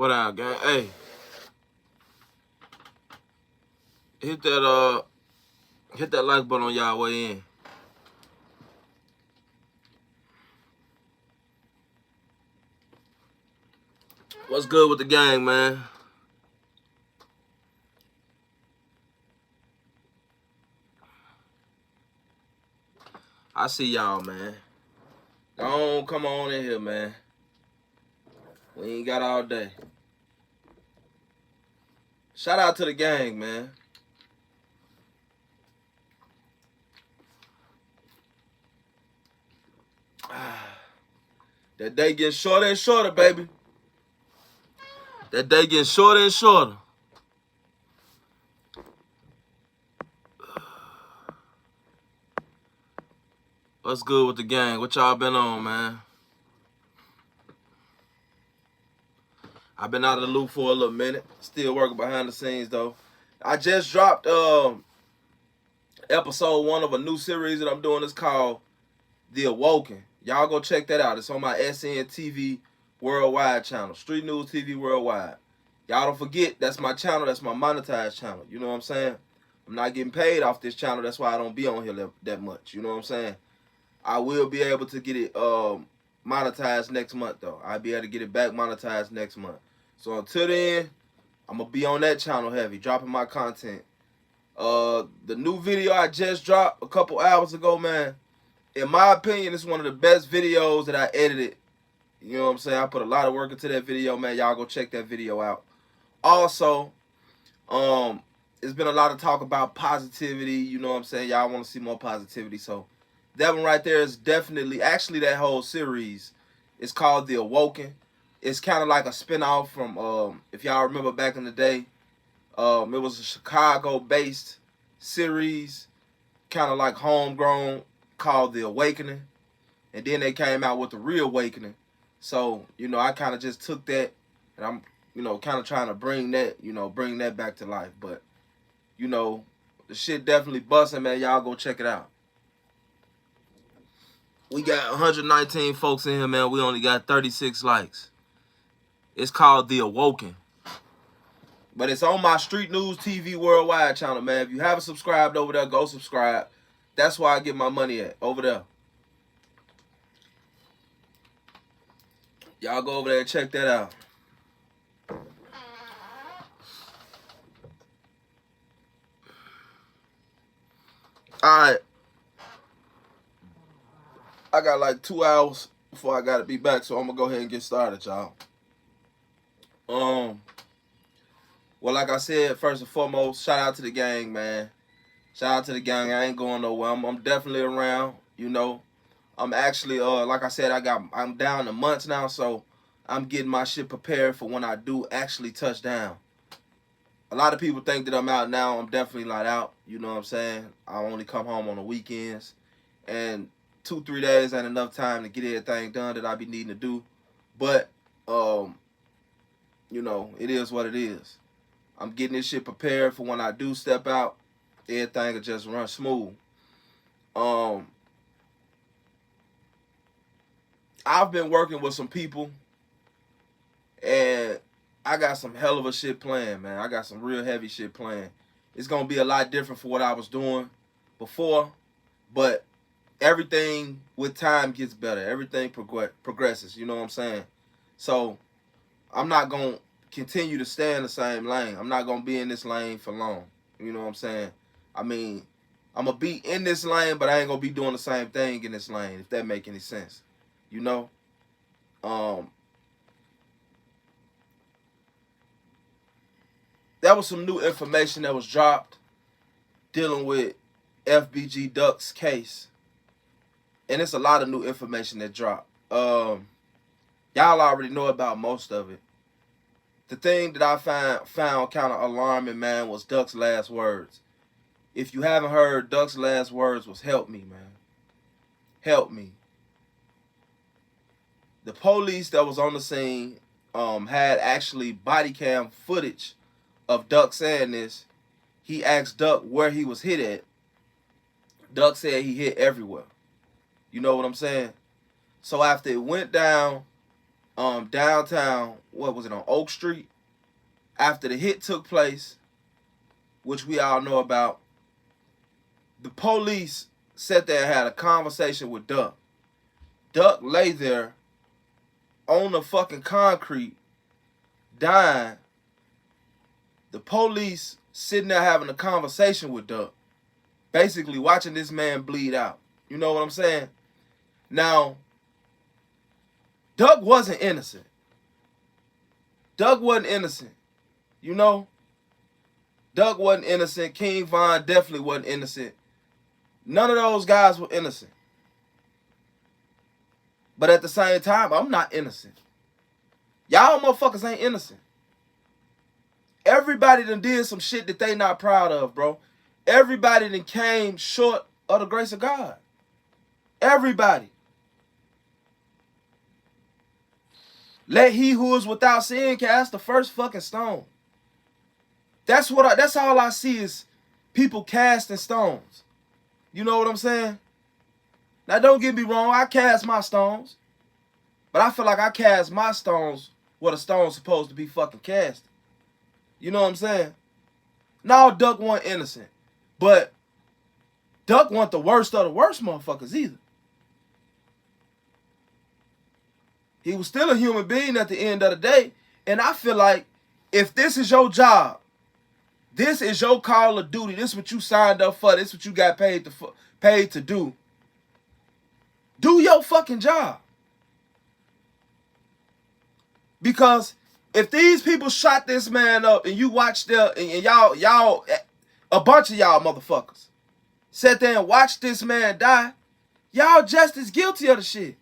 What out, gang? Hey, hit that like button on y'all way in. What's good with the gang, man? I see y'all, man. Don't come on in here, man. We ain't got all day. Shout out to the gang, man. That day getting shorter and shorter, baby. That day getting shorter and shorter. What's good with the gang? What y'all been on, man? I've been out of the loop for a little minute. Still working behind the scenes, though. I just dropped episode 1 of a new series that I'm doing. It's called The Awoken. Y'all go check that out. It's on my SN TV Worldwide channel. Street News TV Worldwide. Y'all don't forget, that's my channel. That's my monetized channel. You know what I'm saying? I'm not getting paid off this channel. That's why I don't be on here that much. You know what I'm saying? I will be able to get it monetized next month, though. I'll be able to get it back monetized next month. So until then, I'm going to be on that channel heavy, dropping my content. The new video I just dropped a couple hours ago, man, in my opinion, it's one of the best videos that I edited. You know what I'm saying? I put a lot of work into that video, man. Y'all go check that video out. Also, it's been a lot of talk about positivity. You know what I'm saying? Y'all want to see more positivity. So that one right there is definitely, actually that whole series is called The Awoken. It's kind of like a spinoff from, if y'all remember back in the day, it was a Chicago-based series, kind of like homegrown, called The Awakening. And then they came out with The Reawakening. So, you know, I kind of just took that, and I'm, you know, kind of trying to bring that, you know, bring that back to life. But, you know, the shit definitely busting, man. Y'all go check it out. We got 119 folks in here, man. We only got 36 likes. It's called The Awoken. But it's on my Street News TV Worldwide channel, man. If you haven't subscribed over there, go subscribe. That's where I get my money at, over there. Y'all go over there and check that out. Alright. I got like 2 hours before I gotta be back, so I'm gonna go ahead and get started, y'all. Well, like I said, first and foremost, shout out to the gang, man. Shout out to the gang. I ain't going nowhere. I'm definitely around, you know. I'm actually, like I said, I'm down to months now, so I'm getting my shit prepared for when I do actually touch down. A lot of people think that I'm out now. I'm definitely not out. You know what I'm saying? I only come home on the weekends. And 2-3 days ain't enough time to get everything done that I be needing to do. But, you know, it is what it is. I'm getting this shit prepared for when I do step out. Everything will just run smooth. I've been working with some people, and I got some hell of a shit planned, man. I got some real heavy shit planned. It's going to be a lot different from what I was doing before, but everything with time gets better. Everything progresses, you know what I'm saying? So I'm not going to continue to stay in the same lane. I'm not going to be in this lane for long, you know what I'm saying? I mean, I'm going to be in this lane, but I ain't going to be doing the same thing in this lane, if that make any sense. You know, that was some new information that was dropped dealing with FBG Ducks case. And it's a lot of new information that dropped. Y'all already know about most of it. The thing that I found kind of alarming, man, was Duck's last words. If you haven't heard, Duck's last words was, "Help me, man. Help me." The police that was on the scene had actually body cam footage of Duck saying this. He asked Duck where he was hit at. Duck said he hit everywhere. You know what I'm saying? So after it went down, downtown, what was it, on Oak Street, after the hit took place, which we all know about. The police sat there and had a conversation with Duck. Duck lay there on the fucking concrete, dying. The police sitting there having a conversation with Duck, basically watching this man bleed out. You know what I'm saying? Now, Duck wasn't innocent. Duck wasn't innocent. You know? Duck wasn't innocent. King Von definitely wasn't innocent. None of those guys were innocent. But at the same time, I'm not innocent. Y'all motherfuckers ain't innocent. Everybody done did some shit that they not proud of, bro. Everybody done came short of the grace of God. Everybody. Let he who is without sin cast the first fucking stone. That's all I see is people casting stones. You know what I'm saying? Now don't get me wrong, I cast my stones. But I feel like I cast my stones where the stone's supposed to be fucking cast. You know what I'm saying? No, Duck wasn't innocent. But Duck wasn't the worst of the worst motherfuckers either. He was still a human being at the end of the day. And I feel like if this is your job, this is your call of duty, this is what you signed up for, this is what you got paid to do, do your fucking job. Because if these people shot this man up and you watched them, and y'all, a bunch of y'all motherfuckers sat there and watched this man die, y'all just as guilty of the shit.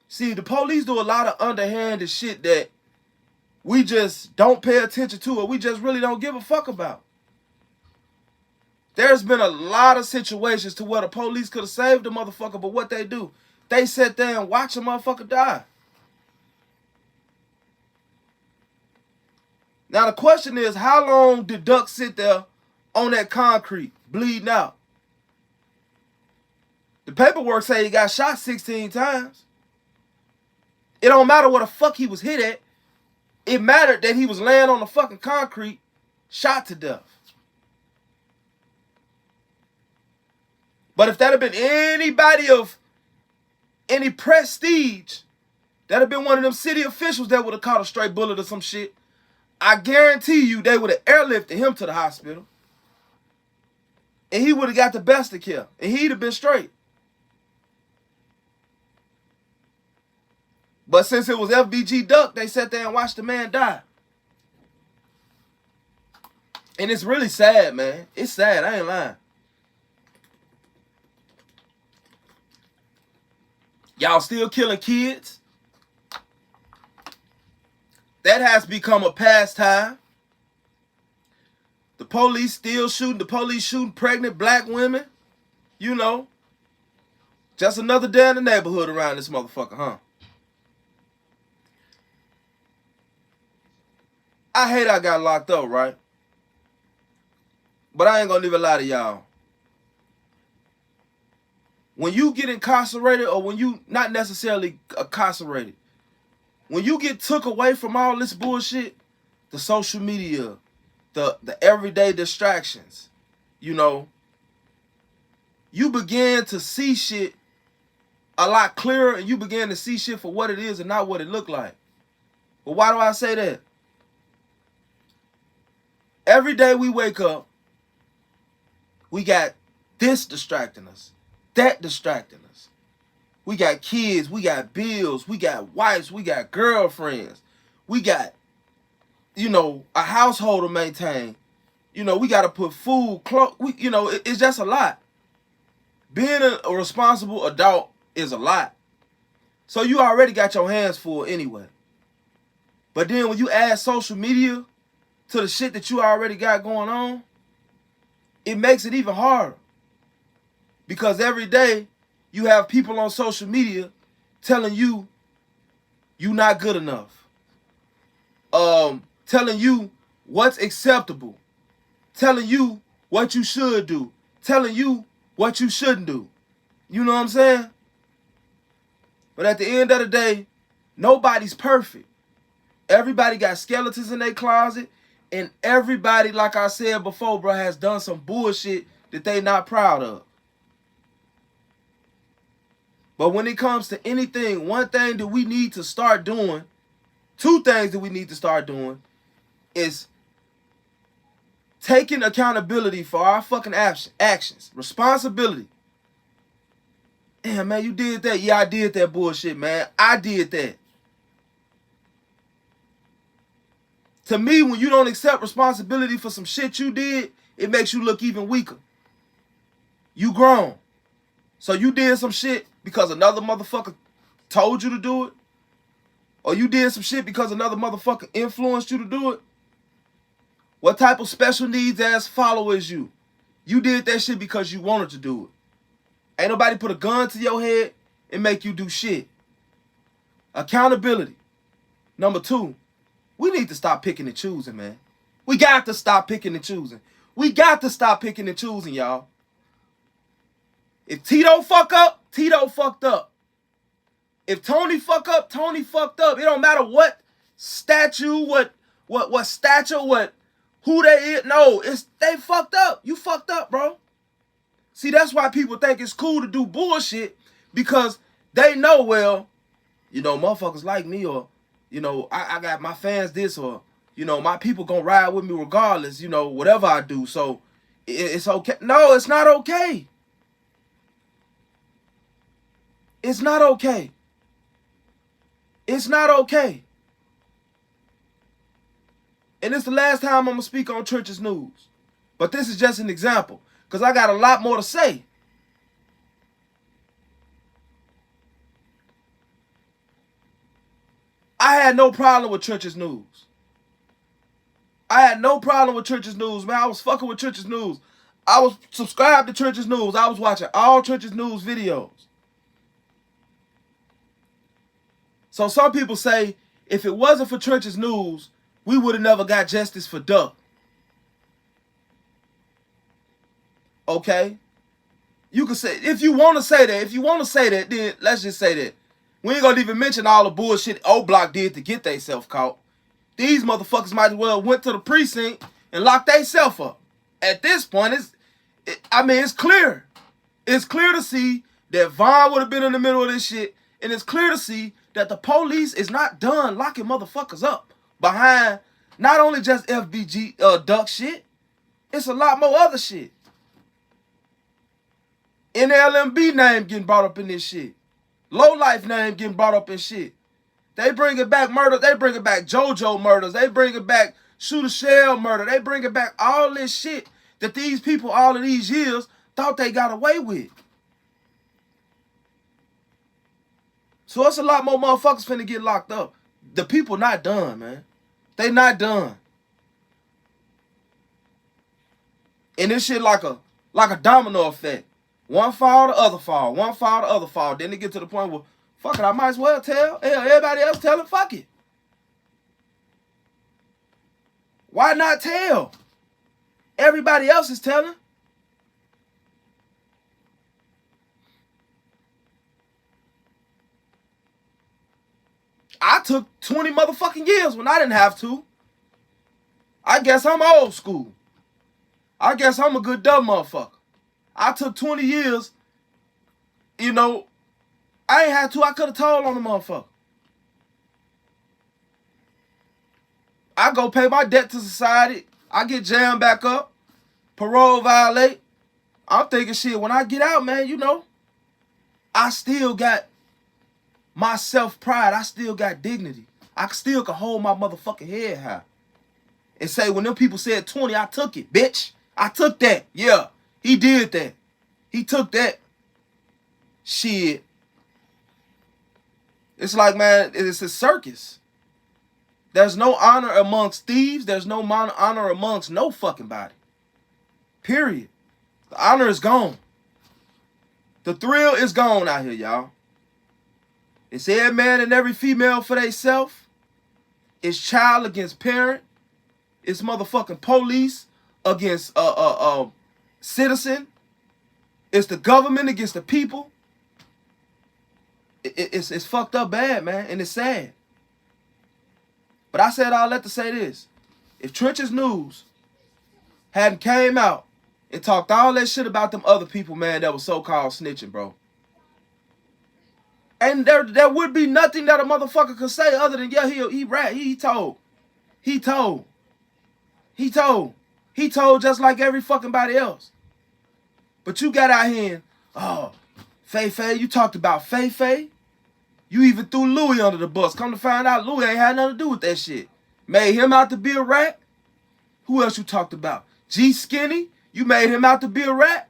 See, the police do a lot of underhanded shit that we just don't pay attention to or we just really don't give a fuck about. There's been a lot of situations to where the police could have saved the motherfucker, but what they do, they sit there and watch a motherfucker die. Now the question is, how long did Duck sit there on that concrete, bleeding out? The paperwork say he got shot 16 times. It don't matter what the fuck he was hit at. It mattered that he was laying on the fucking concrete, shot to death. But if that had been anybody of any prestige, that'd have been one of them city officials that would have caught a straight bullet or some shit, I guarantee you they would have airlifted him to the hospital. And he would have got the best of care. And he'd have been straight. But since it was FBG Duck, they sat there and watched the man die. And it's really sad, man. It's sad, I ain't lying. Y'all still killing kids. That has become a pastime. The police still shooting. The police shooting pregnant black women. You know. Just another day in the neighborhood around this motherfucker, huh? I hate I got locked up, right? But I ain't gonna leave a lie to y'all. When you get incarcerated, or when you not necessarily incarcerated, when you get took away from all this bullshit, the social media, the everyday distractions, you know, you begin to see shit a lot clearer, and you begin to see shit for what it is and not what it looked like. But why do I say that? Every day we wake up, we got this distracting us, that distracting us. We got kids, we got bills, we got wives, we got girlfriends. We got, you know, a household to maintain. You know, we got to put food, clothes, you know, it's just a lot. Being a responsible adult is a lot. So you already got your hands full anyway. But then when you add social media to the shit that you already got going on, it makes it even harder. Because every day you have people on social media telling you you're not good enough. Telling you what's acceptable. Telling you what you should do, telling you what you shouldn't do. You know what I'm saying? But at the end of the day, nobody's perfect. Everybody got skeletons in their closet, and everybody, like I said before, bro, has done some bullshit that they not proud of. But when it comes to anything, one thing that we need to start doing, two things that we need to start doing, is taking accountability for our fucking actions. Responsibility. Damn, man, you did that. Yeah, I did that bullshit, man. I did that. To me, when you don't accept responsibility for some shit you did, it makes you look even weaker. You grown. So you did some shit because another motherfucker told you to do it? Or you did some shit because another motherfucker influenced you to do it? What type of special needs ass follower is you? You did that shit because you wanted to do it. Ain't nobody put a gun to your head and make you do shit. Accountability. Number 2, we need to stop picking and choosing, man. We got to stop picking and choosing. We got to stop picking and choosing, y'all. If Tito fuck up, Tito fucked up. If Tony fuck up, Tony fucked up. It don't matter what statue, what stature, who they is. No, they fucked up. You fucked up, bro. See, that's why people think it's cool to do bullshit, because they know, well, you know, motherfuckers like me, or, you know, I got my fans this, or, you know, my people gonna ride with me regardless, you know, whatever I do. So it's okay. No, it's not okay. It's not okay. It's not okay. And it's the last time I'm going to speak on Church's Newz. But this is just an example, because I got a lot more to say. I had no problem with Church's Newz. I had no problem with Church's Newz, man. I was fucking with Church's Newz. I was subscribed to Church's Newz. I was watching all Church's Newz videos. So some people say, if it wasn't for Church's Newz, we would have never got justice for Duck. Okay? You can say, if you want to say that, then let's just say that. We ain't gonna even mention all the bullshit O-Block did to get theyself caught. These motherfuckers might as well went to the precinct and locked theyself up. At this point, it's clear. It's clear to see that Vaughn would have been in the middle of this shit, and it's clear to see that the police is not done locking motherfuckers up behind not only just FBG Duck shit, it's a lot more other shit. NLMB name getting brought up in this shit. Low Life name getting brought up in shit. They bringing back murder. They bringing back JoJo murders. They bringing back Shooter Shell murder. They bringing back all this shit that these people all of these years thought they got away with. So it's a lot more motherfuckers finna get locked up. The people not done, man. They not done. And this shit like a domino effect. One fall, the other fall. One fall, the other fall. Then they get to the point where, fuck it, I might as well tell. Hell, everybody else telling, fuck it. Why not tell? Everybody else is telling. I took 20 motherfucking years when I didn't have to. I guess I'm old school. I guess I'm a good dumb motherfucker. I took 20 years, you know, I ain't had to. I could have told on the motherfucker. I go pay my debt to society. I get jammed back up. Parole violate. I'm thinking, shit, when I get out, man, you know, I still got my self-pride. I still got dignity. I still can hold my motherfucking head high. And say, when them people said 20, I took it, bitch. I took that. Yeah, he did that. He took that. Shit. It's like, man, it's a circus. There's no honor amongst thieves. There's no honor amongst no fucking body. Period. The honor is gone. The thrill is gone out here, y'all. It's every man and every female for theyself. It's child against parent. It's motherfucking police against citizen. It's the government against the people. It's fucked up bad, man, and it's sad. But I said all that to say this. If Trench's Newz hadn't came out and talked all that shit about them other people, man, that was so-called snitching, bro. And there would be nothing that a motherfucker could say other than, yeah, he rat, he told. He told just like every fucking body else. But you got out here and, oh, Faye, you talked about Faye. You even threw Louis under the bus. Come to find out, Louis ain't had nothing to do with that shit. Made him out to be a rat. Who else you talked about? G Skinny, you made him out to be a rat.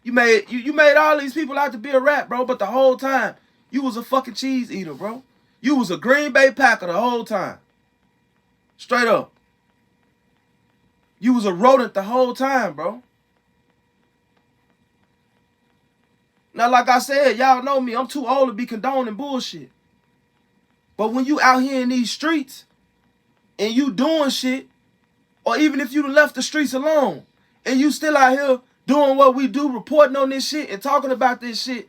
You made all these people out to be a rat, bro. But the whole time, you was a fucking cheese eater, bro. You was a Green Bay Packer the whole time. Straight up. You was a rodent the whole time, bro. Now, like I said, y'all know me. I'm too old to be condoning bullshit. But when you out here in these streets and you doing shit, or even if you left the streets alone and you still out here doing what we do, reporting on this shit and talking about this shit,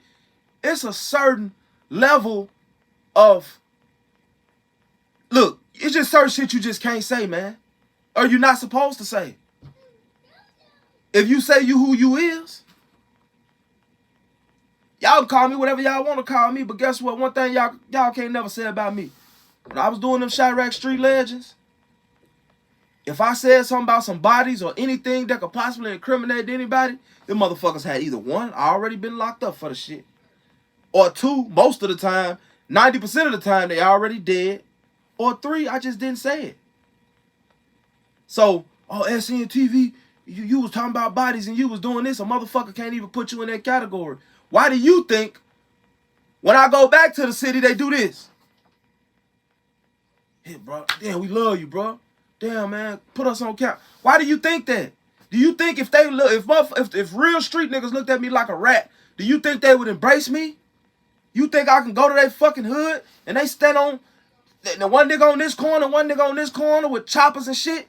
it's a certain level of, look, it's just certain shit you just can't say, man. Or you're not supposed to say. If you say you who you is, y'all can call me whatever y'all want to call me, but guess what? One thing y'all can't never say about me. When I was doing them Chirac Street Legends, if I said something about some bodies or anything that could possibly incriminate anybody, them motherfuckers had either one, already been locked up for the shit, or two, most of the time, 90% of the time, they already dead, or three, I just didn't say it. So, oh, SNTV, you was talking about bodies and you was doing this, a motherfucker can't even put you in that category. Why do you think when I go back to the city, they do this? Hey, bro, damn, we love you, bro. Damn, man, put us on count. Why do you think that? Do you think if they look, if real street niggas looked at me like a rat, do you think they would embrace me? You think I can go to their fucking hood and they stand on, the one nigga on this corner, one nigga on this corner with choppers and shit,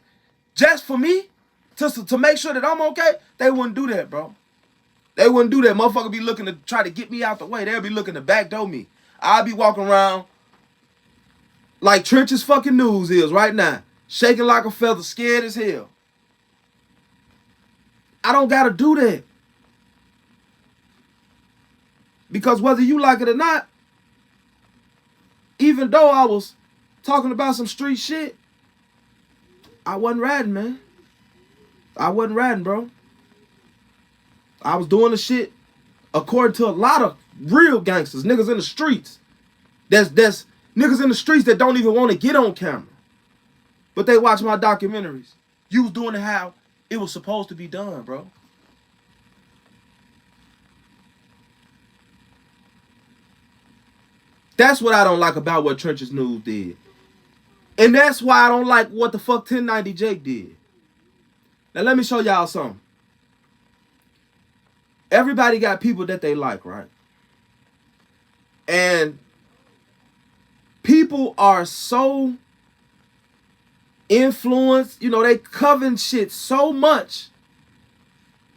just for me, to make sure that I'm okay? They wouldn't do that, bro. They wouldn't do that. Motherfucker be looking to try to get me out the way. They'll be looking to backdoor me. I'll be walking around like Trench's fucking Newz is right now. Shaking like a feather, scared as hell. I don't gotta do that. Because whether you like it or not, even though I was talking about some street shit, I wasn't riding, man. I wasn't riding, bro. I was doing the shit according to a lot of real gangsters, niggas in the streets. That's niggas in the streets that don't even want to get on camera. But they watch my documentaries. You was doing it how it was supposed to be done, bro. That's what I don't like about what Trench's Newz did. And that's why I don't like what the fuck 1090 Jake did. Now let me show y'all something. Everybody got people that they like, right? And people are so influenced, you know, they coven shit so much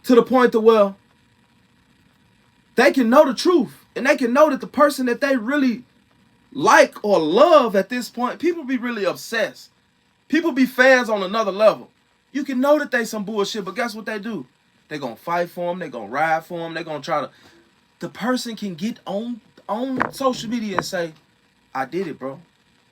to the point to where they can know the truth. And they can know that the person that they really like or love at this point, people be really obsessed. People be fans on another level. You can know that they some bullshit, but guess what they do? They gonna fight for them. They gonna ride for them. They gonna try to. The person can get on social media and say, "I did it, bro,"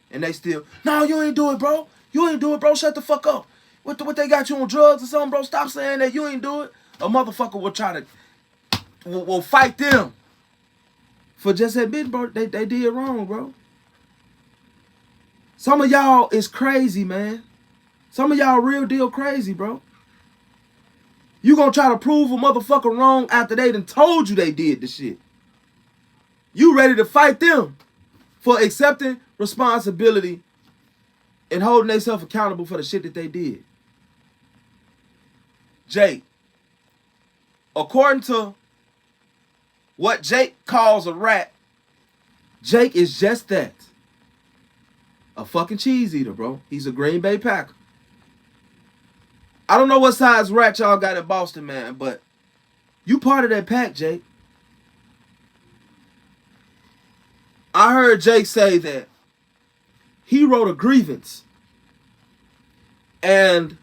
and they still, "No, you ain't do it, bro. You ain't do it, bro. Shut the fuck up. What they got you on drugs or something, bro? Stop saying that. You ain't do it." A motherfucker will try to will fight them for just admitting, bro, they did wrong, bro. Some of y'all is crazy, man. Some of y'all real deal crazy, bro. You gonna try to prove a motherfucker wrong after they done told you they did the shit. You ready to fight them for accepting responsibility and holding themselves accountable for the shit that they did. Jake, according to what Jake calls a rat, Jake is just that. A fucking cheese eater, bro. He's a Green Bay Packer. I don't know what size rat y'all got in Boston, man, but you part of that pack, Jake. I heard Jake say that he wrote a grievance. And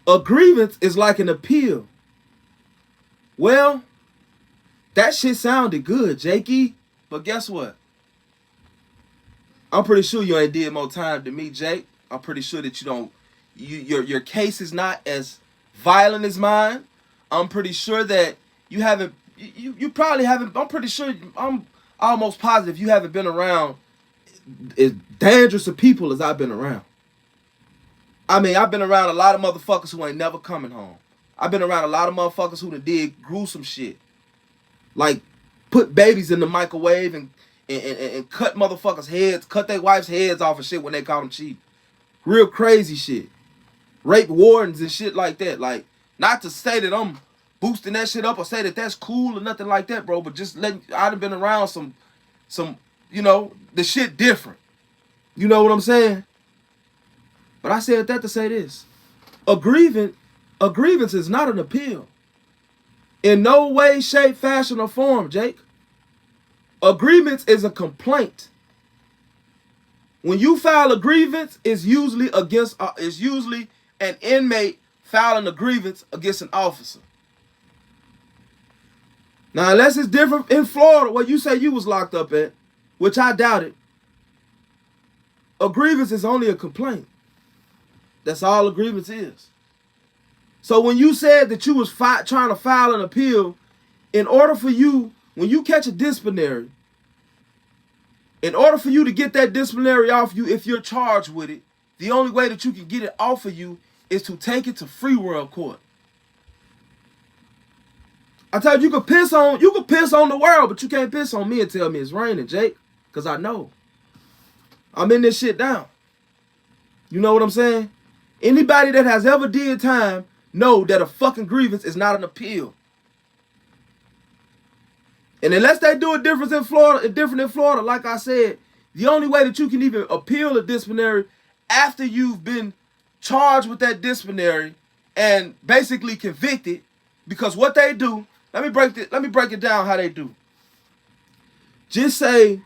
a grievance is like an appeal. Well, that shit sounded good, Jakey. But guess what? I'm pretty sure you ain't did more time than me, Jake. I'm pretty sure that you don't. Your case is not as violent as mine. I'm pretty sure that you haven't. You probably haven't. I'm pretty sure. I'm almost positive you haven't been around as dangerous of people as I've been around. I mean, I've been around a lot of motherfuckers who ain't never coming home. I've been around a lot of motherfuckers who done did gruesome shit. Like, put babies in the microwave and cut motherfuckers' heads, cut their wife's heads off and shit when they caught them cheating. Real crazy shit. Rape wardens and shit like that. Like, not to say that I'm boosting that shit up or say that that's cool or nothing like that, bro, but just letting, I done been around some, you know, the shit different. You know what I'm saying? But I said that to say this. A grievance is not an appeal. In no way, shape, fashion, or form, Jake. A grievance is a complaint. When you file a grievance, it's usually an inmate filing a grievance against an officer. Now, unless it's different in Florida, where you say you was locked up at, which I doubt it, a grievance is only a complaint. That's all a grievance is. So when you said that you was trying to file an appeal, in order for you, when you catch a disciplinary, in order for you to get that disciplinary off you, if you're charged with it, the only way that you can get it off of you is to take it to free world court. I tell you, you can piss on the world, but you can't piss on me and tell me it's raining, Jake. Because I know. I'm in this shit down. You know what I'm saying? Anybody that has ever did time know that a fucking grievance is not an appeal. And unless they do it different in Florida, like I said, the only way that you can even appeal a disciplinary after you've been charged with that disciplinary and basically convicted, because what they do, let me break it down how they do. Just say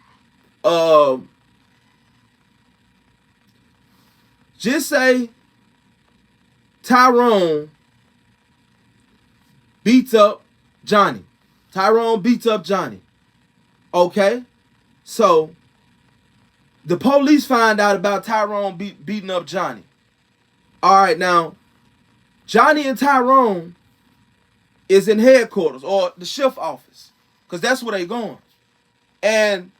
Tyrone beats up Johnny. Tyrone beats up Johnny. Okay? So, the police find out about Tyrone beating up Johnny. All right, now, Johnny and Tyrone is in headquarters or the shift office, because that's where they going. And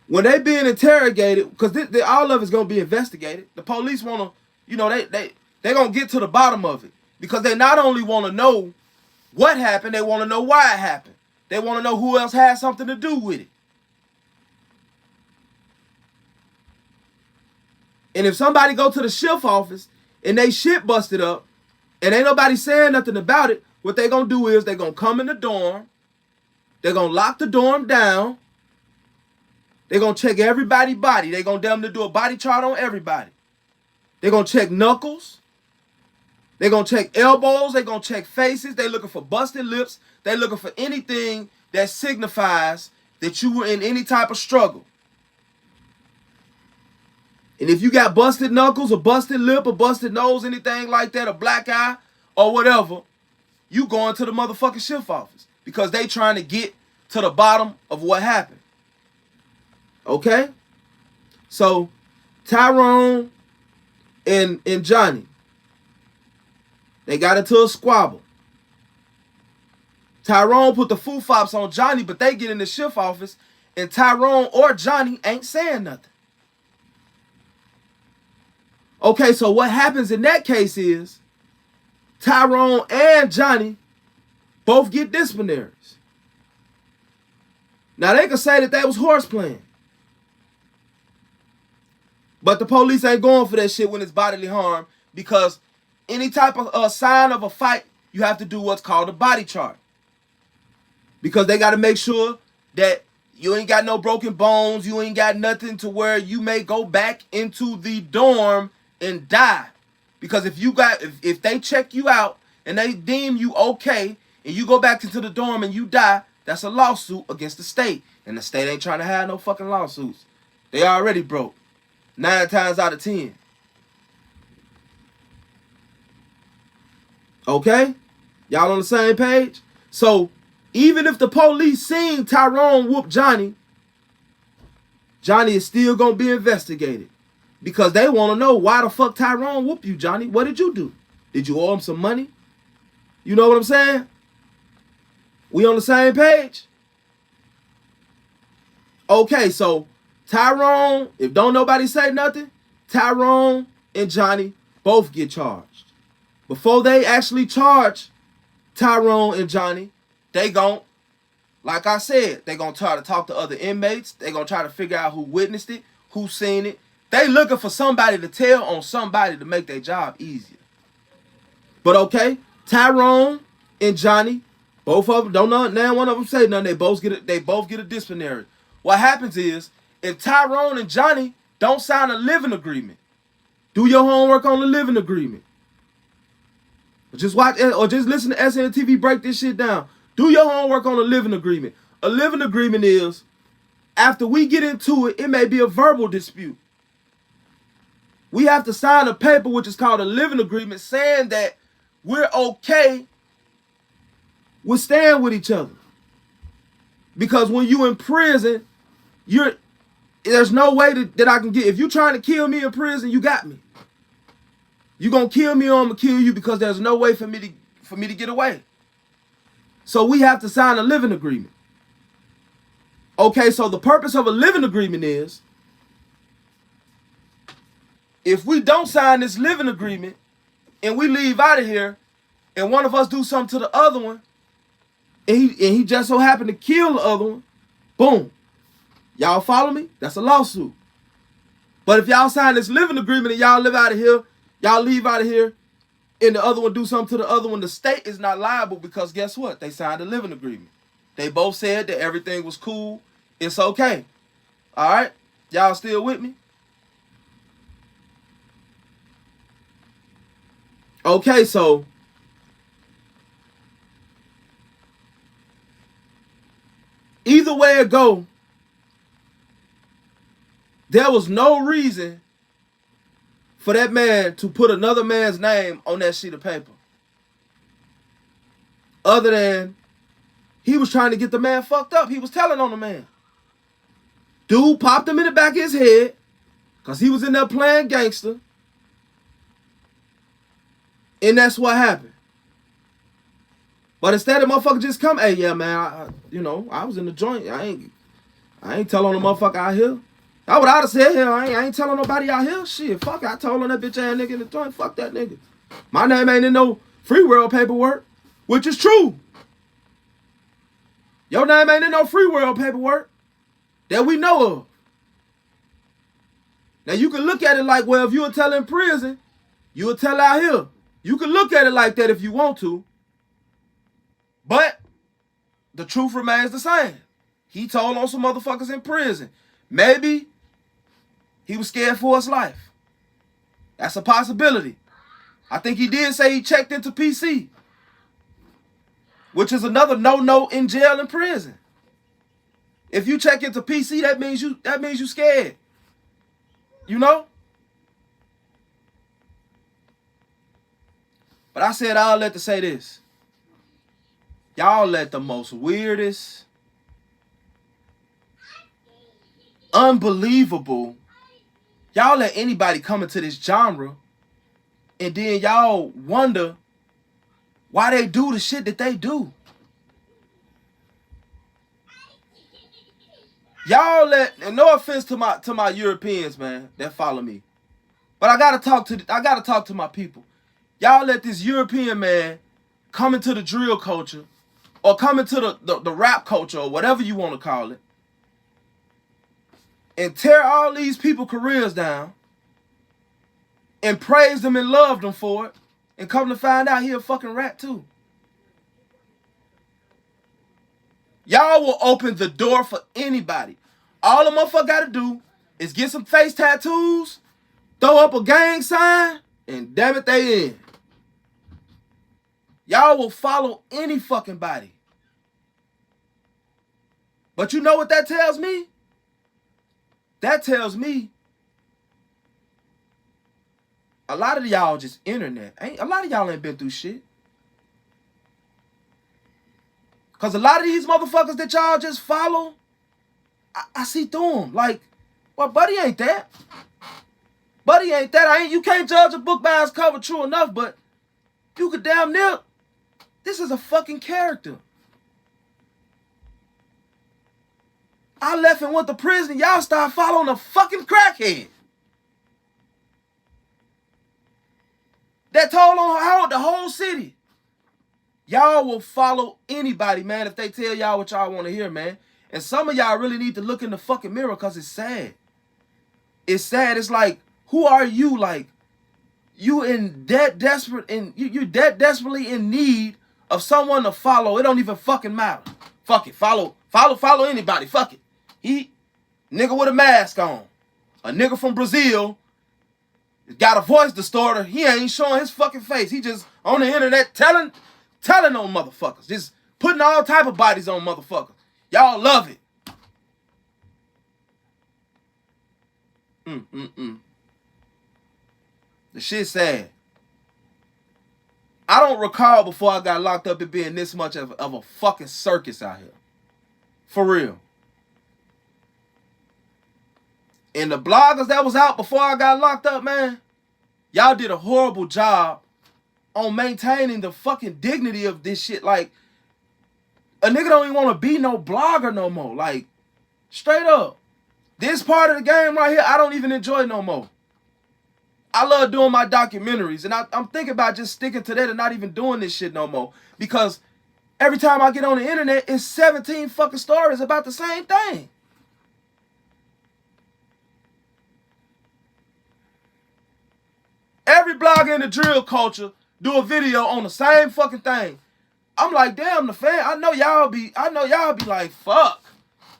when they being interrogated, because all of it's going to be investigated, the police want to, you know, they going to get to the bottom of it, because they not only want to know what happened, they want to know why it happened. They want to know who else had something to do with it. And if somebody go to the shift office and they shit busted up and ain't nobody saying nothing about it, what they going to do is they going to come in the dorm. They're going to lock the dorm down. They're going to check everybody's body. They're going to them to do a body chart on everybody. They're going to check knuckles. They're going to check elbows. They're going to check faces. They're looking for busted lips. They're looking for anything that signifies that you were in any type of struggle. And if you got busted knuckles, a busted lip, a busted nose, anything like that, a black eye, or whatever, you going to the motherfucking shift office, because they trying to get to the bottom of what happened. Okay? So, Tyrone and Johnny, they got into a squabble. Tyrone put the foo-fops on Johnny, but they get in the shift office, and Tyrone or Johnny ain't saying nothing. Okay, so what happens in that case is Tyrone and Johnny both get disciplinaries. Now, they could say that they was horseplaying, but the police ain't going for that shit when it's bodily harm, because any type of sign of a fight, you have to do what's called a body chart, because they got to make sure that you ain't got no broken bones, you ain't got nothing to where you may go back into the dorm and die. Because if they check you out and they deem you okay and you go back into the dorm and you die, that's a lawsuit against the state. And the state ain't trying to have no fucking lawsuits. They already broke. 9 times out of 10. Okay? Y'all on the same page? So, even if the police seen Tyrone whoop Johnny, Johnny is still going to be investigated. Because they want to know why the fuck Tyrone whooped you, Johnny. What did you do? Did you owe him some money? You know what I'm saying? We on the same page? Okay, so Tyrone, if don't nobody say nothing, Tyrone and Johnny both get charged. Before they actually charge Tyrone and Johnny, they gon', like I said, they gonna try to talk to other inmates. They gonna try to figure out who witnessed it, who seen it. They looking for somebody to tell on somebody to make their job easier. But okay, Tyrone and Johnny, both of them, don't know, now one of them say nothing, they both get a disciplinary. What happens is, if Tyrone and Johnny don't sign a living agreement, do your homework on the living agreement. Just watch or just listen to SNTV break this shit down. Do your homework on a living agreement. A living agreement is, after we get into it, it may be a verbal dispute. We have to sign a paper which is called a living agreement saying that we're okay with staying with each other. Because when you in prison, there's no way that I can get, if you're trying to kill me in prison, you got me. You gonna kill me or I'm gonna kill you because there's no way for me to get away. So we have to sign a living agreement. Okay, so the purpose of a living agreement is, if we don't sign this living agreement and we leave out of here and one of us do something to the other one and he just so happened to kill the other one, boom. Y'all follow me? That's a lawsuit. But if y'all sign this living agreement and y'all live out of here, y'all leave out of here, and the other one do something to the other one, the state is not liable because guess what? They signed a living agreement. They both said that everything was cool. It's okay. All right? Y'all still with me? Okay, so either way it go, there was no reason for that man to put another man's name on that sheet of paper. Other than he was trying to get the man fucked up. He was telling on the man. Dude popped him in the back of his head because he was in there playing gangster. And that's what happened. But instead of motherfucker just come, hey, yeah, man, I was in the joint. I ain't telling the motherfucker out here. That's what I'd have said here. I ain't telling nobody out here. Shit, fuck, I told on that bitch ass nigga in the joint. Fuck that nigga. My name ain't in no free world paperwork, which is true. Your name ain't in no free world paperwork that we know of. Now, you can look at it like, well, if you were telling in prison, you would tell out here. You can look at it like that if you want to. But the truth remains the same. He told on some motherfuckers in prison. Maybe he was scared for his life. That's a possibility. I think he did say he checked into PC, which is another no-no in jail and prison. If you check into PC, that means you scared. You know? But I said all that to say this. Y'all let the most weirdest, unbelievable, y'all let anybody come into this genre and then y'all wonder why they do the shit that they do. Y'all let, and no offense to my Europeans, man, that follow me, but I gotta talk to my people. Y'all let this European man come into the drill culture or come into the rap culture or whatever you want to call it and tear all these people careers down and praise them and love them for it and come to find out he a fucking rat too. Y'all will open the door for anybody. All a motherfucker gotta do is get some face tattoos, throw up a gang sign, And damn it, they in. Y'all will follow any fucking body. But you know what that tells me? That tells me a lot of y'all just internet. A lot of y'all ain't been through shit. Because a lot of these motherfuckers that y'all just follow, I see through them. Like, well, buddy ain't that. Buddy ain't that. You can't judge a book by its cover, true enough, but you could damn near. This is a fucking character. I left and went to prison. Y'all start following a fucking crackhead. That told on the whole city. Y'all will follow anybody, man, if they tell y'all what y'all want to hear, man. And some of y'all really need to look in the fucking mirror because it's sad. It's sad. It's like, who are you? Like, you in that desperate, and you that desperately in need of someone to follow. It don't even fucking matter. Fuck it. Follow anybody. Fuck it. Nigga with a mask on. A nigga from Brazil got a voice distorter. He ain't showing his fucking face. He just on the internet telling on motherfuckers. Just putting all type of bodies on motherfuckers. Y'all love it. The shit's sad. I don't recall before I got locked up it being this much of a fucking circus out here. For real. And the bloggers that was out before I got locked up, man, y'all did a horrible job on maintaining the fucking dignity of this shit. Like, a nigga don't even want to be no blogger no more. Like, straight up. This part of the game right here, I don't even enjoy no more. I love doing my documentaries, and I'm thinking about just sticking to that and not even doing this shit no more. Because every time I get on the internet, it's 17 fucking stories about the same thing. Every blogger in the drill culture do a video on the same fucking thing. I'm like, damn, the fan. I know y'all be like, fuck.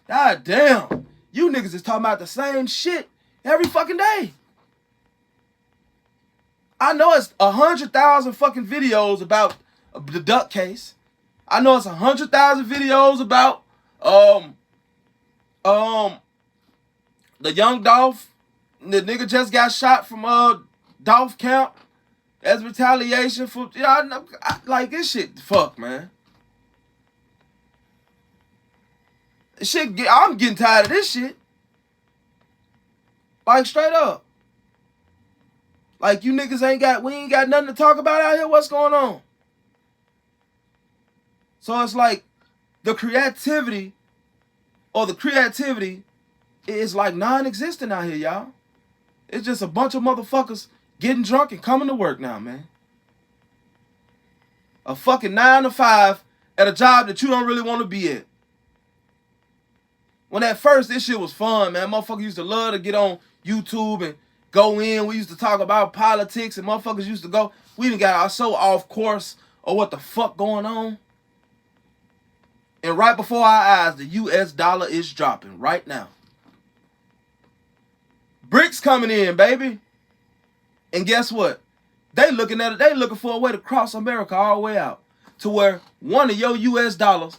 God damn. You niggas is talking about the same shit every fucking day. I know it's 100,000 fucking videos about the Duck case. I know it's 100,000 videos about the young Dolph. The nigga just got shot from Dolph camp as retaliation for like this shit. Fuck, man. I'm getting tired of this shit. Like, straight up. Like, you niggas we ain't got nothing to talk about out here. What's going on? So it's like the creativity is like non-existent out here, y'all. It's just a bunch of motherfuckers getting drunk and coming to work now, man. A fucking 9 to 5 at a job that you don't really want to be at. When at first this shit was fun, man. Motherfuckers used to love to get on YouTube and go in. We used to talk about politics, and motherfuckers used to go. We done got so off course of what the fuck going on. And right before our eyes, the US dollar is dropping right now. BRICS coming in, baby. And guess what? They looking for a way to cross America all the way out. To where one of your US dollars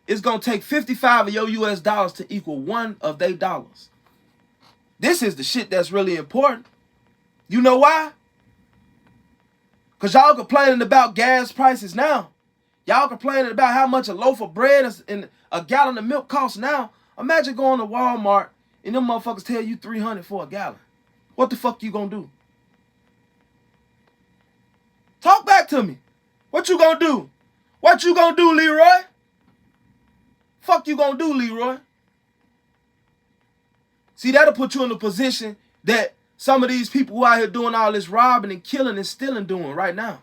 it's gonna take 55 of your US dollars to equal one of their dollars. This is the shit that's really important. You know why? Because y'all complaining about gas prices now. Y'all complaining about how much a loaf of bread and a gallon of milk costs now. Imagine going to Walmart and them motherfuckers tell you $300 for a gallon. What the fuck you gonna do? Talk back to me. What you gonna do? What you gonna do, Leroy? Fuck you gonna do, Leroy? See, that'll put you in a position that some of these people who out here doing all this robbing and killing and stealing doing right now.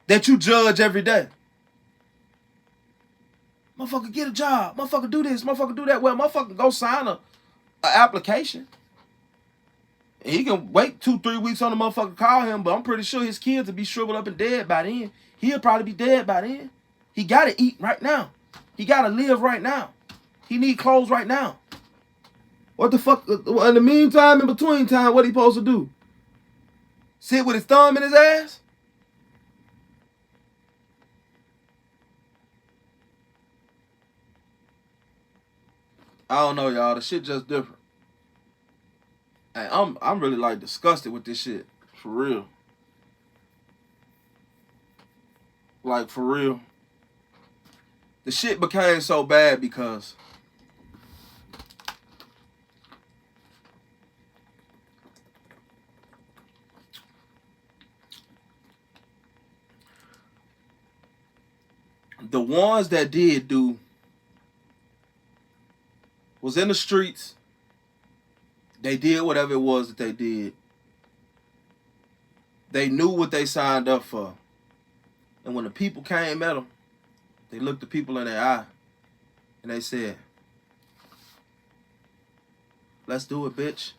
That you judge every day. Motherfucker, get a job. Motherfucker, do this. Motherfucker, do that. Well, motherfucker, go sign a application. And he can wait 2-3 weeks on the motherfucker call him, but I'm pretty sure his kids will be shriveled up and dead by then. He'll probably be dead by then. He got to eat right now. He got to live right now. He need clothes right now. What the fuck? In the meantime, in between time, what he supposed to do? Sit with his thumb in his ass? I don't know, y'all. The shit just different. Hey, I'm really like disgusted with this shit. For real. Like, for real. The shit became so bad because the ones that did do was in the streets. They did whatever it was that they did. They knew what they signed up for. And when the people came at them, they looked the people in their eye and they said, let's do it, bitch.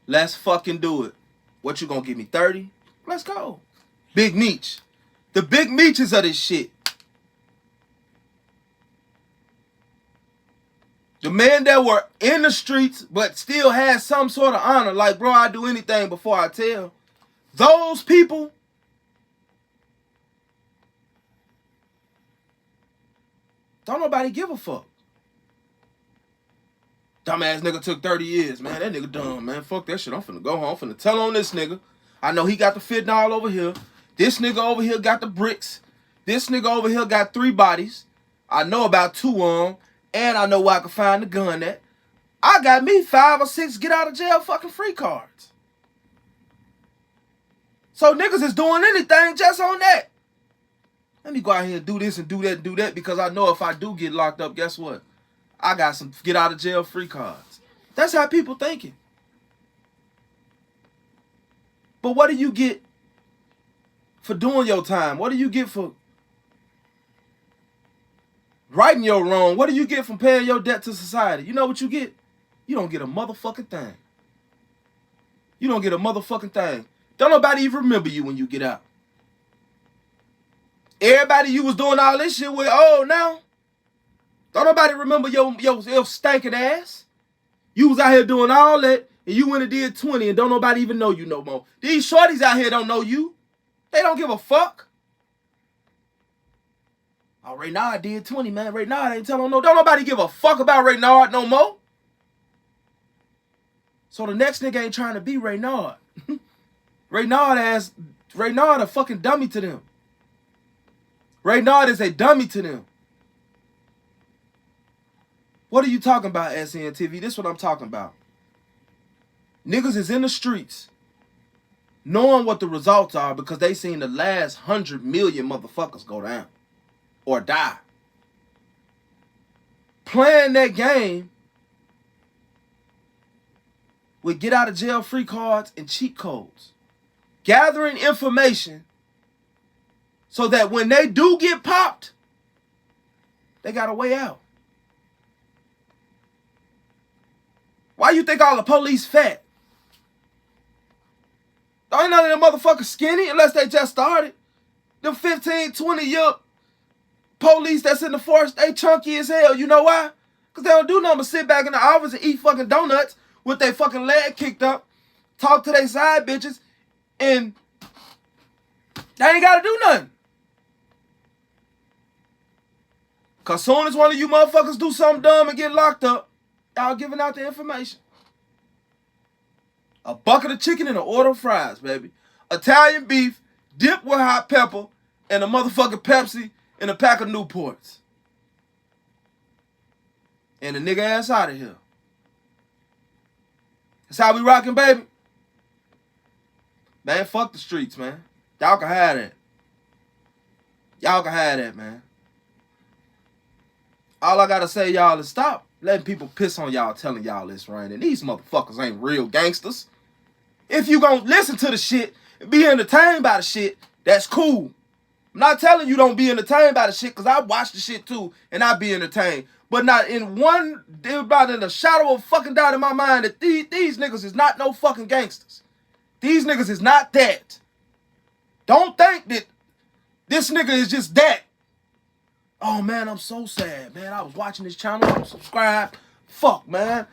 Let's fucking do it. What, you gonna give me 30? Let's go. Big Meech. The Big Meeches of this shit. The men that were in the streets but still had some sort of honor. Like, bro, I do anything before I tell. Those people, don't nobody give a fuck. Dumbass nigga took 30 years, man. That nigga dumb, man. Fuck that shit. I'm finna go home. I'm finna tell on this nigga. I know he got the fentanyl over here. This nigga over here got the bricks. This nigga over here got 3 bodies. I know about 2 of them. And I know where I can find the gun at. I got me 5 or 6 get out of jail fucking free cards. So niggas is doing anything just on that. Let me go out here and do this and do that and do that, because I know if I do get locked up, guess what? I got some get out of jail free cards. That's how people thinking. But what do you get for doing your time? What do you get for righting your wrong? What do you get from paying your debt to society? You know what you get? You don't get a motherfucking thing. You don't get a motherfucking thing. Don't nobody even remember you when you get out. Everybody you was doing all this shit with, oh, now. Don't nobody remember your stinking ass. You was out here doing all that, and you went and did 20, and don't nobody even know you no more. These shorties out here don't know you. They don't give a fuck. Oh, Reynard did 20, man. Reynard ain't telling no. Don't nobody give a fuck about Reynard no more. So the next nigga ain't trying to be Reynard. Reynard a fucking dummy to them. Reynard is a dummy to them. What are you talking about, SNTV? This is what I'm talking about. Niggas is in the streets knowing what the results are because they seen the last 100 million motherfuckers go down or die. Playing that game with get out of jail free cards and cheat codes. Gathering information so that when they do get popped, they got a way out. Why you think all the police fat? Ain't none of them motherfuckers skinny unless they just started. Them 15, 20-year police that's in the force, they chunky as hell. You know why? Because they don't do nothing but sit back in the office and eat fucking donuts with their fucking leg kicked up, talk to their side bitches, and they ain't got to do nothing. Because soon as one of you motherfuckers do something dumb and get locked up, y'all giving out the information. A bucket of chicken and an order of fries, baby. Italian beef, dipped with hot pepper, and a motherfucking Pepsi and a pack of Newports. And the nigga ass out of here. That's how we rocking, baby. Man, fuck the streets, man. Y'all can have that. Y'all can have that, man. All I gotta say, y'all, is stop letting people piss on y'all telling y'all this, right? And these motherfuckers ain't real gangsters. If you gonna listen to the shit and be entertained by the shit, that's cool. I'm not telling you don't be entertained by the shit, because I watch the shit too and I be entertained. But not in a shadow of fucking doubt in my mind that these niggas is not no fucking gangsters. These niggas is not that. Don't think that this nigga is just that. Oh, man, I'm so sad, man. I was watching this channel. I'm subscribed. Fuck, man.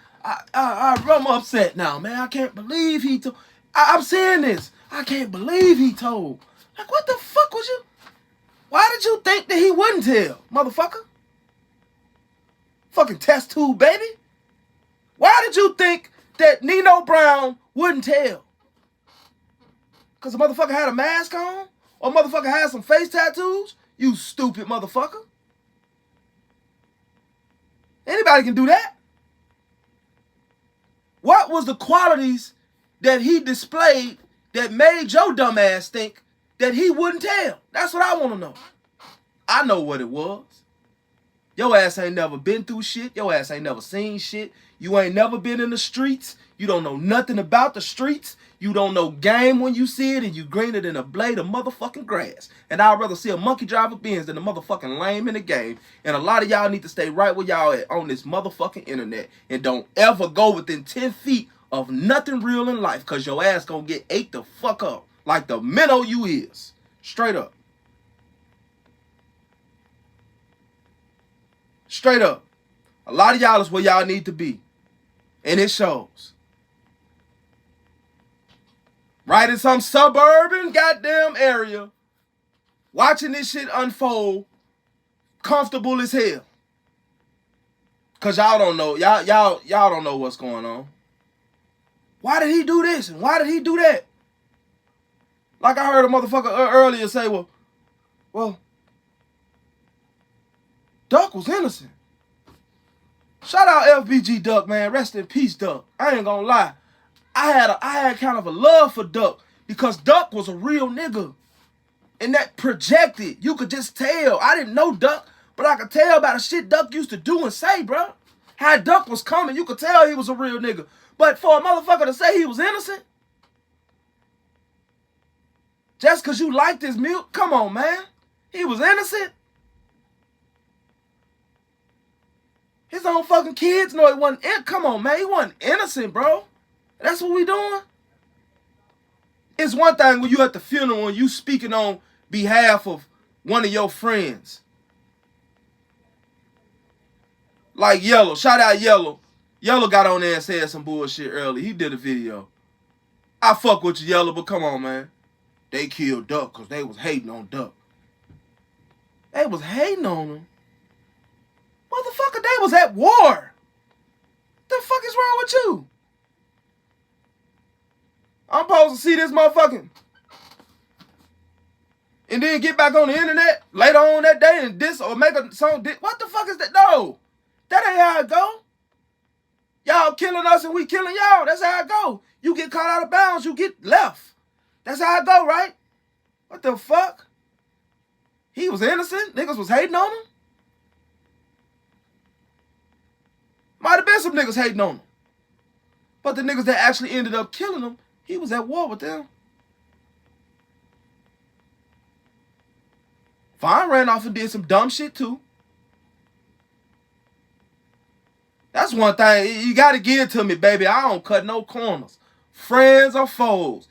I'm upset now, man. I can't believe he told. I'm saying this. I can't believe he told. Like, what the fuck was you? Why did you think that he wouldn't tell, motherfucker? Fucking test tube, baby. Why did you think that Nino Brown wouldn't tell? Because the motherfucker had a mask on? Or motherfucker had some face tattoos? You stupid motherfucker. Anybody can do that. What was the qualities that he displayed that made your dumb ass think that he wouldn't tell? That's what I want to know. I know what it was. Your ass ain't never been through shit. Your ass ain't never seen shit. You ain't never been in the streets. You don't know nothing about the streets. You don't know game when you see it, and you greener than a blade of motherfucking grass. And I'd rather see a monkey drive a Benz than a motherfucking lame in the game. And a lot of y'all need to stay right where y'all at on this motherfucking internet. And don't ever go within 10 feet of nothing real in life, because your ass gonna get ate the fuck up like the minnow you is. Straight up. Straight up. A lot of y'all is where y'all need to be. And it shows. Right in some suburban goddamn area, watching this shit unfold, comfortable as hell. Cause y'all don't know. Y'all don't know what's going on. Why did he do this? And why did he do that? Like I heard a motherfucker earlier say, well, Duck was innocent. Shout out FBG Duck, man. Rest in peace, Duck. I ain't gonna lie. I had kind of a love for Duck because Duck was a real nigga. And that projected. You could just tell. I didn't know Duck, but I could tell by the shit Duck used to do and say, bro. How Duck was coming, you could tell he was a real nigga. But for a motherfucker to say he was innocent, just because you liked his milk, come on, man. He was innocent. His own fucking kids know he wasn't. Come on, man. He wasn't innocent, bro. That's what we doing. It's one thing when you at the funeral and you speaking on behalf of one of your friends. Like Yellow. Shout out Yellow. Yellow got on there and said some bullshit early. He did a video. I fuck with you, Yellow, but come on, man. They killed Duck because they was hating on Duck. They was hating on him. Motherfucker, they was at war. The fuck is wrong with you? I'm supposed to see this motherfucking and then get back on the internet later on that day and diss or make a song. What the fuck is that? No, that ain't how it go. Y'all killing us and we killing y'all. That's how it go. You get caught out of bounds, you get left. That's how it go, right? What the fuck? He was innocent. Niggas was hating on him. Might have been some niggas hating on him. But the niggas that actually ended up killing him, he was at war with them. Vine ran off and did some dumb shit too. That's one thing. You got to give it to me, baby. I don't cut no corners. Friends or foes.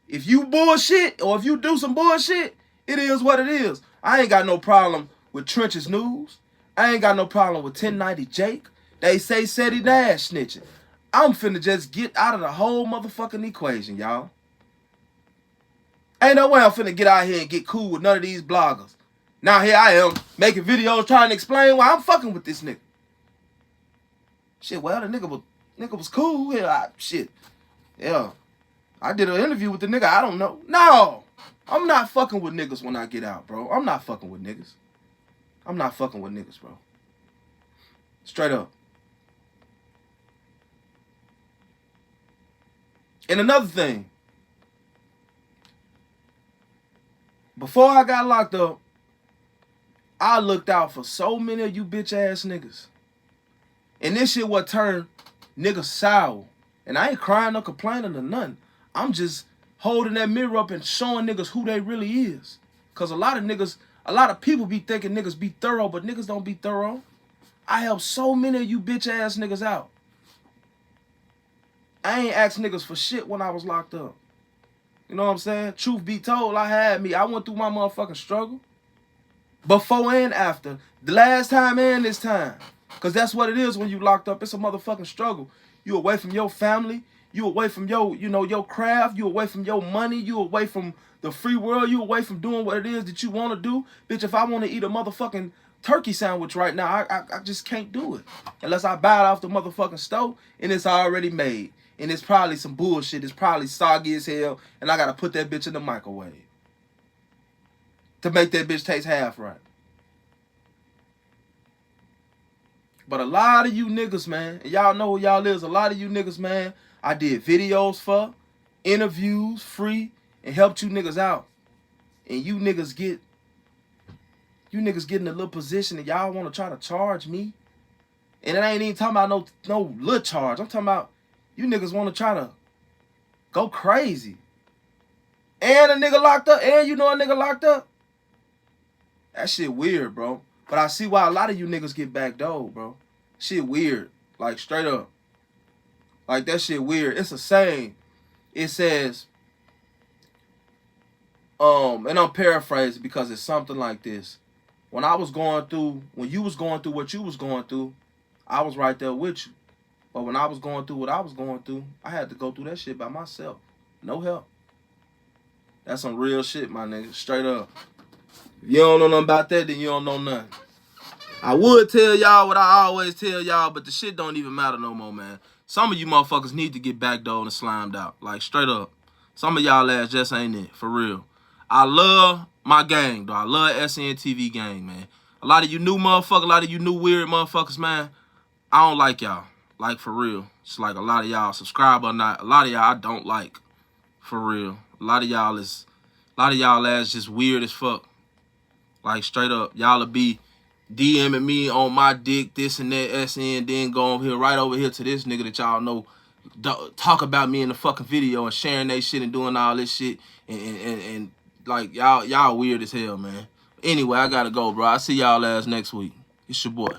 If you bullshit or if you do some bullshit, it is what it is. I ain't got no problem with Trench's Newz. I ain't got no problem with 1090 Jake. They say Seti Nash snitching. I'm finna just get out of the whole motherfucking equation, y'all. Ain't no way I'm finna get out here and get cool with none of these bloggers. Now here I am making videos trying to explain why I'm fucking with this nigga. Shit, well, the nigga was cool. Yeah, shit. Yeah. I did an interview with the nigga. I don't know. No. I'm not fucking with niggas when I get out, bro. I'm not fucking with niggas. I'm not fucking with niggas, bro. Straight up. And another thing. Before I got locked up, I looked out for so many of you bitch ass niggas. And this shit what turned niggas sour. And I ain't crying or complaining or nothing. I'm just holding that mirror up and showing niggas who they really is. Cause a lot of people be thinking niggas be thorough, but niggas don't be thorough. I helped so many of you bitch ass niggas out. I ain't asked niggas for shit when I was locked up. You know what I'm saying? Truth be told, I went through my motherfucking struggle. Before and after. The last time and this time. Because that's what it is when you locked up. It's a motherfucking struggle. You away from your family. You away from your, you know, your craft. You away from your money. You away from the free world. You away from doing what it is that you want to do. Bitch, if I want to eat a motherfucking turkey sandwich right now, I just can't do it. Unless I buy it off the motherfucking stove and it's already made. And it's probably some bullshit. It's probably soggy as hell. And I got to put that bitch in the microwave to make that bitch taste half right. But a lot of you niggas, man, and y'all know who y'all is, a lot of you niggas, man, I did videos for, interviews, free, and helped you niggas out. And you niggas get in a little position and y'all want to try to charge me. And it ain't even talking about no little charge. I'm talking about you niggas want to try to go crazy. And a nigga locked up, and you know a nigga locked up. That shit weird, bro. But I see why a lot of you niggas get backdoored, bro. Shit weird. Like, straight up. Like, that shit weird. It's a saying. It says, and I'm paraphrasing because it's something like this. When you was going through what you was going through, I was right there with you. But when I was going through what I was going through, I had to go through that shit by myself. No help. That's some real shit, my nigga. Straight up. If you don't know nothing about that, then you don't know nothing. I would tell y'all what I always tell y'all, but the shit don't even matter no more, man. Some of you motherfuckers need to get backdoored and slimed out. Like, straight up. Some of y'all ass just ain't it, for real. I love my gang, though. I love SNTV gang, man. A lot of you new motherfuckers, a lot of you new weird motherfuckers, man, I don't like y'all. Like, for real. It's like a lot of y'all subscribe or not. A lot of y'all I don't like. For real. A lot of y'all ass just weird as fuck. Like, straight up. Y'all'll be DMing me on my dick, this and that, SN, then go over here, right over here to this nigga that y'all know talk about me in the fucking video and sharing that shit and doing all this shit. And like, y'all weird as hell, man. Anyway, I gotta go, bro. I'll see y'all ass next week. It's your boy.